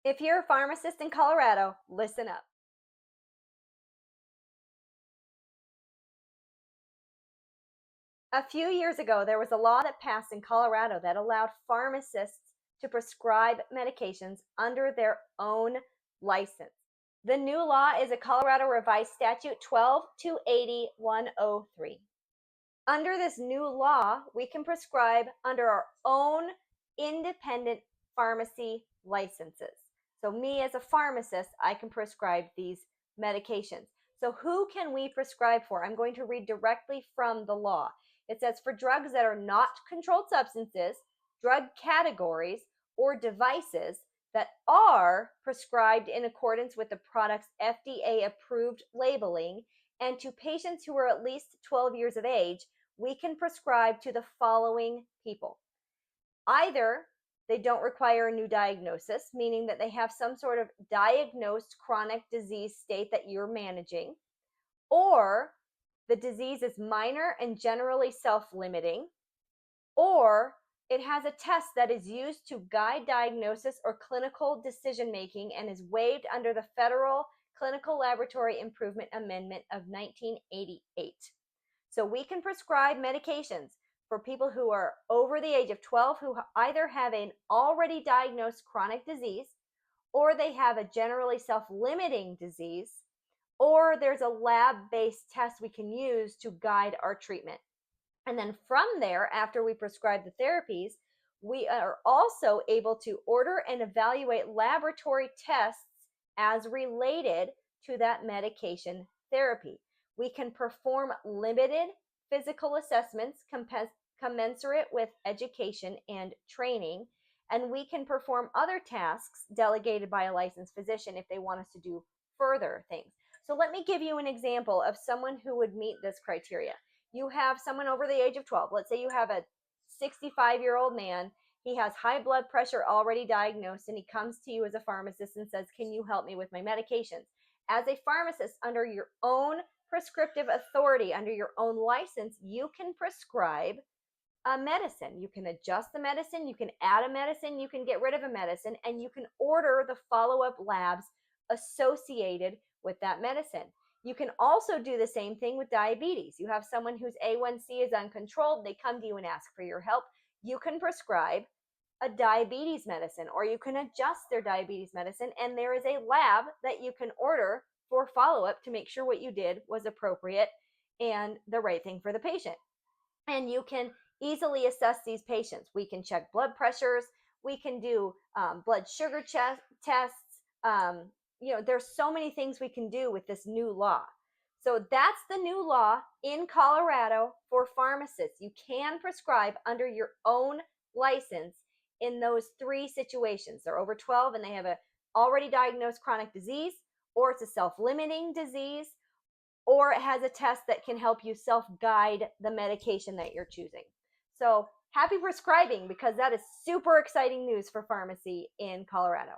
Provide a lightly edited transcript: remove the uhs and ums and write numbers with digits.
If you're a pharmacist in Colorado, listen up. A few years ago, there was a law that passed in Colorado that allowed pharmacists to prescribe medications under their own license. The new law is a Colorado Revised Statute 12-280-103. Under this new law, we can prescribe under our own independent pharmacy licenses. So me as a pharmacist, I can prescribe these medications. So who can we prescribe for? I'm going to read directly from the law. It says for drugs that are not controlled substances, drug categories, or devices that are prescribed in accordance with the product's FDA approved labeling, and to patients who are at least 12 years of age, we can prescribe to the following people. Either they don't require a new diagnosis, meaning that they have some sort of diagnosed chronic disease state that you're managing, or the disease is minor and generally self-limiting, or it has a test that is used to guide diagnosis or clinical decision-making and is waived under the Federal Clinical Laboratory Improvement Amendment of 1988. So we can prescribe medications for people who are over the age of 12 who either have an already diagnosed chronic disease, or they have a generally self-limiting disease, or there's a lab-based test we can use to guide our treatment. And then from there, after we prescribe the therapies, we are also able to order and evaluate laboratory tests as related to that medication therapy. We can perform limited physical assessments commensurate with education and training, and we can perform other tasks delegated by a licensed physician if they want us to do further things. So let me give you an example of someone who would meet this criteria. You have someone over the age of 12. Let's say you have a 65-year-old man. He has high blood pressure already diagnosed, and he comes to you as a pharmacist and says, can you help me with my medications? As a pharmacist, under your own prescriptive authority, under your own license, you can prescribe a medicine. You can adjust the medicine, you can add a medicine, you can get rid of a medicine, and you can order the follow-up labs associated with that medicine. You can also do the same thing with diabetes. You have someone whose A1C is uncontrolled, they come to you and ask for your help. You can prescribe a diabetes medicine, or you can adjust their diabetes medicine, and there is a lab that you can order for follow-up to make sure what you did was appropriate and the right thing for the patient. And you can easily assess these patients. We can check blood pressures, we can do blood sugar tests. There's so many things we can do with this new law. So that's the new law in Colorado for pharmacists. You can prescribe under your own license in those three situations. They're over 12 and they have a already diagnosed chronic disease, or it's a self-limiting disease, or it has a test that can help you self-guide the medication that you're choosing. So happy prescribing, because that is super exciting news for pharmacy in Colorado.